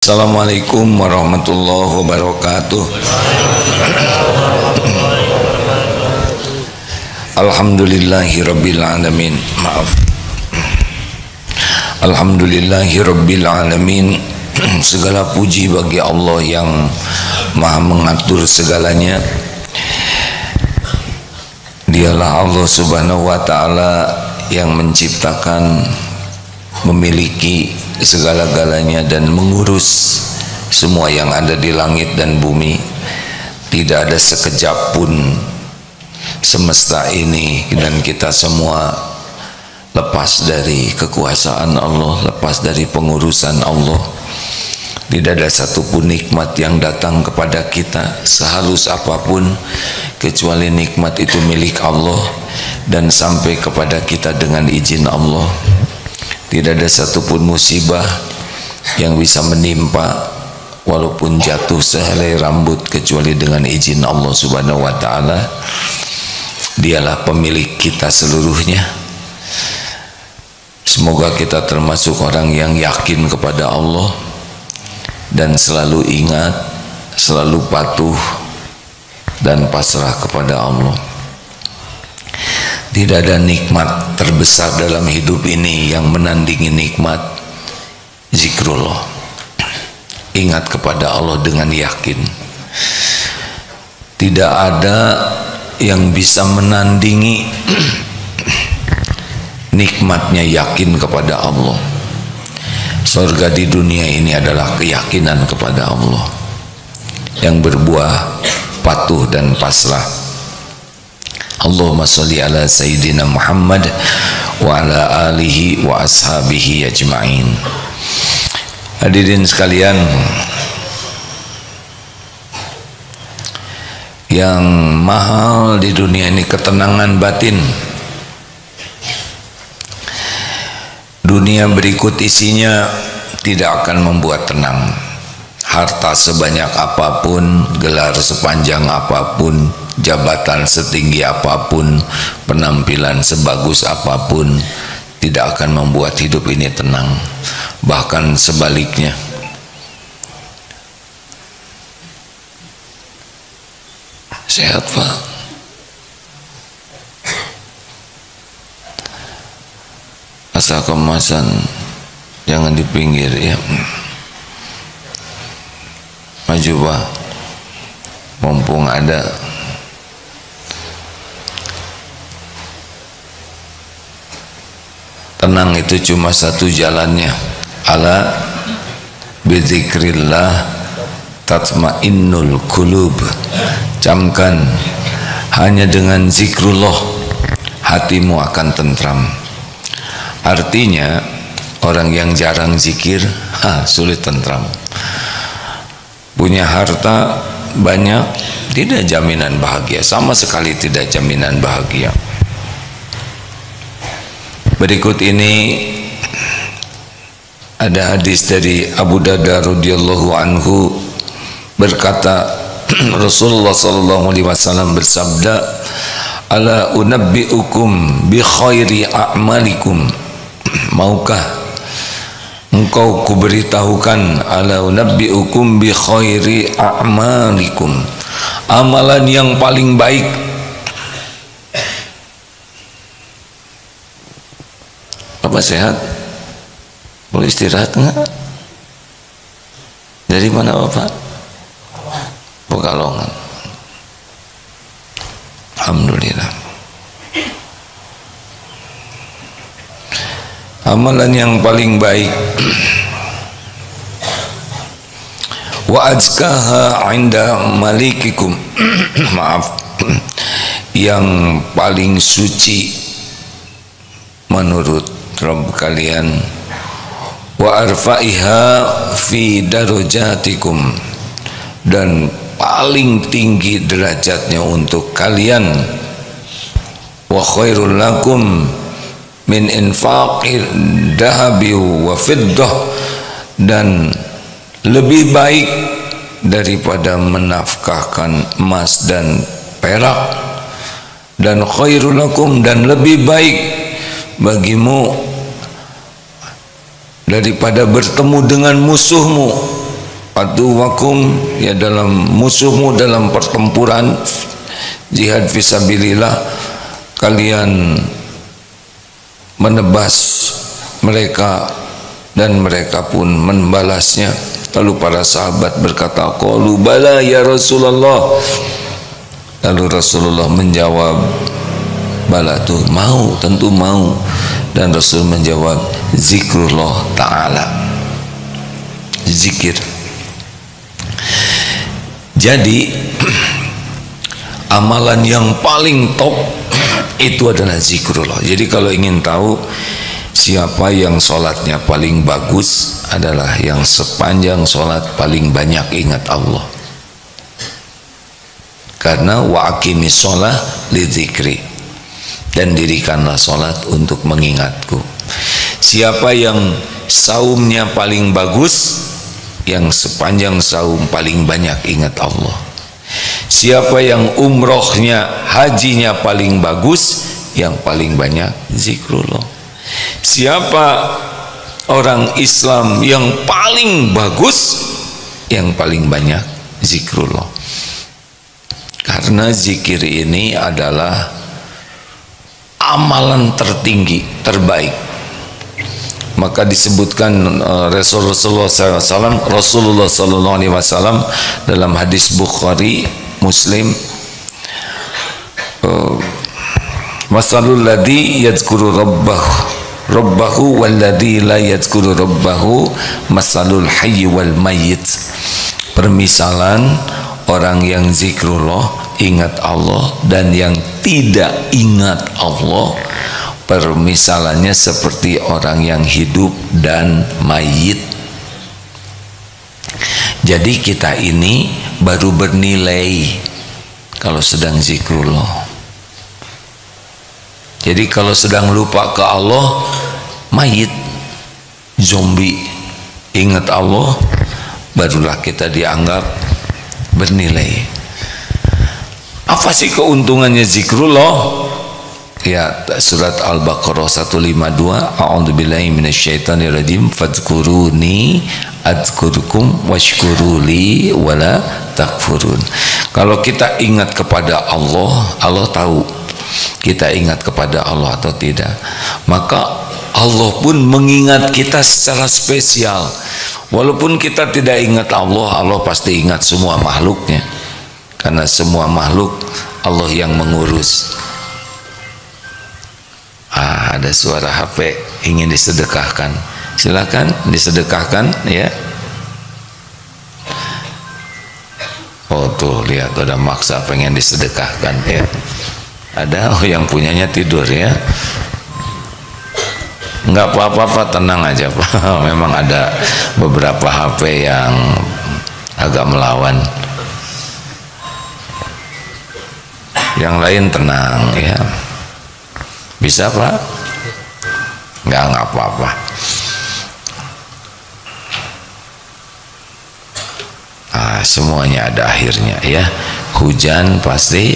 Assalamualaikum warahmatullahi wabarakatuh. Alhamdulillahi alamin. Alhamdulillahi alamin. Segala puji bagi Allah yang Maha mengatur segalanya. Dialah Allah Subhanahu wa taala yang menciptakan, memiliki segala-galanya dan mengurus semua yang ada di langit dan bumi. Tidak ada sekejap pun semesta ini dan kita semua lepas dari kekuasaan Allah, lepas dari pengurusan Allah. Tidak ada satupun nikmat yang datang kepada kita sehalus apapun, kecuali nikmat itu milik Allah dan sampai kepada kita dengan izin Allah. Tidak ada satupun musibah yang bisa menimpa walaupun jatuh sehelai rambut kecuali dengan izin Allah Subhanahu wa taala. Dialah pemilik kita seluruhnya. Semoga kita termasuk orang yang yakin kepada Allah dan selalu ingat, selalu patuh dan pasrah kepada Allah. Tidak ada nikmat terbesar dalam hidup ini yang menandingi nikmat zikrullah. Ingat kepada Allah dengan yakin. Tidak ada yang bisa menandingi nikmatnya yakin kepada Allah. Surga di dunia ini adalah keyakinan kepada Allah yang berbuah patuh dan pasrah. Allahumma sholli ala Sayyidina Muhammad wa ala alihi wa ashabihi ajma'in. Hadirin sekalian, yang mahal di dunia ini ketenangan batin. Dunia berikut isinya tidak akan membuat tenang. Harta sebanyak apapun, gelar sepanjang apapun, jabatan setinggi apapun, penampilan sebagus apapun, tidak akan membuat hidup ini tenang. Bahkan sebaliknya. Sehat Pak? Asal kemasan jangan di pinggir ya. Maju Pak, mumpung ada. Tenang itu cuma satu jalannya. Ala bizikrillah tatmainnul qulub. Camkan, hanya dengan zikrullah hatimu akan tentram. Artinya orang yang jarang zikir sulit tentram. Punya harta banyak tidak jaminan bahagia, sama sekali tidak jaminan bahagia. Berikut ini ada hadis dari Abu Darda radhiyallahu anhu berkata, Rasulullah sallallahu alaihi wasallam bersabda, ala unabbiukum bi khairi a'malikum. Maukah engkau kuberitahukan, ala unabbiukum bi khairi a'malikum, amalan yang paling baik. Bapak sehat? Boleh istirahat enggak? Dari mana Bapak? Pekalongan. Alhamdulillah. Amalan yang paling baik, wa azkaha 'inda malikikum. Maaf, yang paling suci menurut Rabb kalian, wa arfa'iha fi darajatikum, dan paling tinggi derajatnya untuk kalian, wa khairul lakum min infaqil dahabi wa fiddah, dan lebih baik daripada menafkahkan emas dan perak, dan khairul lakum, dan lebih baik bagimu daripada bertemu dengan musuhmu aduwakum, ya dalam musuhmu dalam pertempuran jihad fisabilillah, kalian menebas mereka dan mereka pun membalasnya. Lalu para sahabat berkata, qalu bala ya Rasulullah. Lalu Rasulullah menjawab, bala tuh mau, tentu mau. Dan Rasul menjawab, zikrullah ta'ala, zikir. Jadi amalan yang paling top itu adalah zikrullah. Jadi kalau ingin tahu siapa yang sholatnya paling bagus, adalah yang sepanjang sholat paling banyak ingat Allah. Karena wa aqimis sholah li dzikri, dan dirikanlah sholat untuk mengingatku. Siapa yang saumnya paling bagus, yang sepanjang saum paling banyak ingat Allah. Siapa yang umrohnya, hajinya paling bagus, yang paling banyak zikrullah. Siapa orang Islam yang paling bagus, yang paling banyak zikrullah. Karena zikir ini adalah amalan tertinggi, terbaik. Maka disebutkan Rasulullah SAW dalam hadis Bukhari, Muslim, masalul ladzi yadhkuru rabbahu walladzi la yadhkuru rabbahu masalul hayy wal mayyit. Permisalan orang yang zikrullah, ingat Allah, dan yang tidak ingat Allah, permisalannya seperti orang yang hidup dan mayit. Jadi kita ini baru bernilai kalau sedang zikrullah. Jadi kalau sedang lupa ke Allah, mayit, zombie. Ingat Allah, barulah kita dianggap bernilai. Apa sih keuntungannya zikrullah? Ya, surat Al-Baqarah 152, a'udzubillahi minasyaitonirrajim, fadhkuruni adzkurkum washkuruli wala takfurun. Kalau kita ingat kepada Allah, Allah tahu kita ingat kepada Allah atau tidak. Maka Allah pun mengingat kita secara spesial. Walaupun kita tidak ingat Allah, Allah pasti ingat semua makhluknya. Karena semua makhluk Allah yang mengurus. Ada suara HP ingin disedekahkan, silakan disedekahkan ya. Oh tuh lihat, ada maksa pengen disedekahkan ya. Ada yang punyanya tidur ya. Enggak apa-apa, tenang aja Pak. Memang ada beberapa HP yang agak melawan. Yang lain tenang ya. Bisa Pak? Enggak apa-apa. Semuanya ada akhirnya ya. Hujan pasti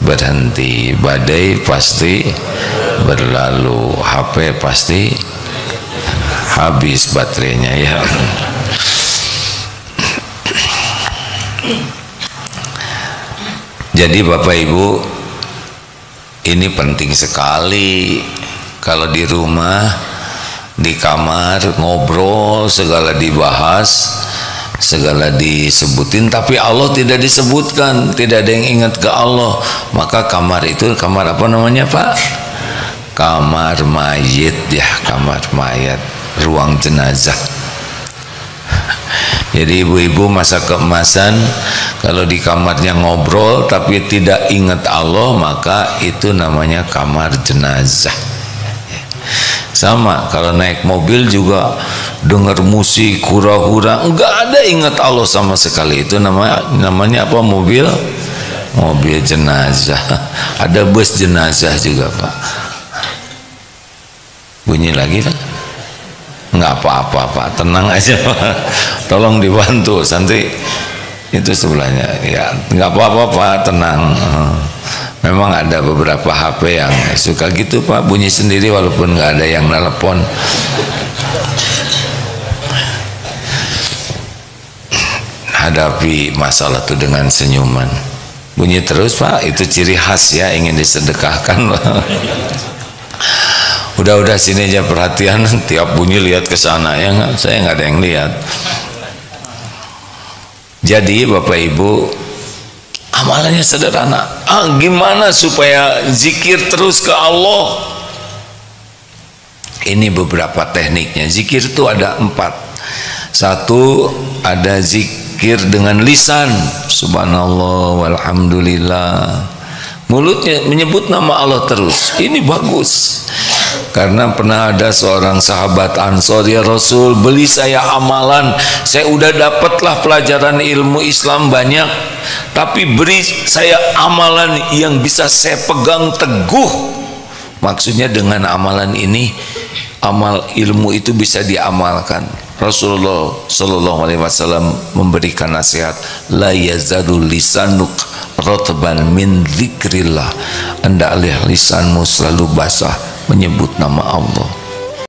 berhenti, badai pasti berlalu, HP pasti habis baterainya ya. Jadi Bapak Ibu, ini penting sekali. Kalau di rumah, di kamar, ngobrol, segala dibahas, segala disebutin, tapi Allah tidak disebutkan, tidak ada yang ingat ke Allah. Maka kamar itu, kamar apa namanya Pak? Kamar mayit ya, kamar mayat, ruang jenazah. Jadi ibu-ibu masa keemasan, kalau di kamarnya ngobrol tapi tidak ingat Allah, maka itu namanya kamar jenazah. Sama kalau naik mobil juga dengar musik, hura-hura, enggak ada ingat Allah sama sekali, itu namanya apa? Mobil jenazah. Ada bus jenazah juga Pak. Bunyi lagi Pak? Enggak apa-apa Pak, tenang aja Pak. Tolong dibantu, nanti itu sebelahnya ya. Enggak apa-apa Pak, tenang. Memang ada beberapa HP yang suka gitu Pak, bunyi sendiri walaupun nggak ada yang nelpon. hadapi masalah itu dengan senyuman. Bunyi terus Pak, itu ciri khas ya, ingin disedekahkan. Udah sini aja perhatian, tiap bunyi lihat ke sana ya nggak? Saya nggak ada yang lihat. Jadi Bapak Ibu, amalannya sederhana. Gimana supaya zikir terus ke Allah? Ini beberapa tekniknya. Zikir itu ada 4. 1, ada zikir dengan lisan, subhanallah walhamdulillah, mulutnya menyebut nama Allah terus. Ini bagus, karena pernah ada seorang sahabat Ansor, ya Rasul, beli saya amalan, saya udah dapatlah pelajaran ilmu Islam banyak, tapi beri saya amalan yang bisa saya pegang teguh. Maksudnya dengan amalan ini, amal ilmu itu bisa diamalkan. Rasulullah Sallallahu Alaihi Wasallam memberikan nasihat, la yazadu lisanuk rotban min dzikrillah, hendaklah lisanmu selalu basah menyebut nama Allah.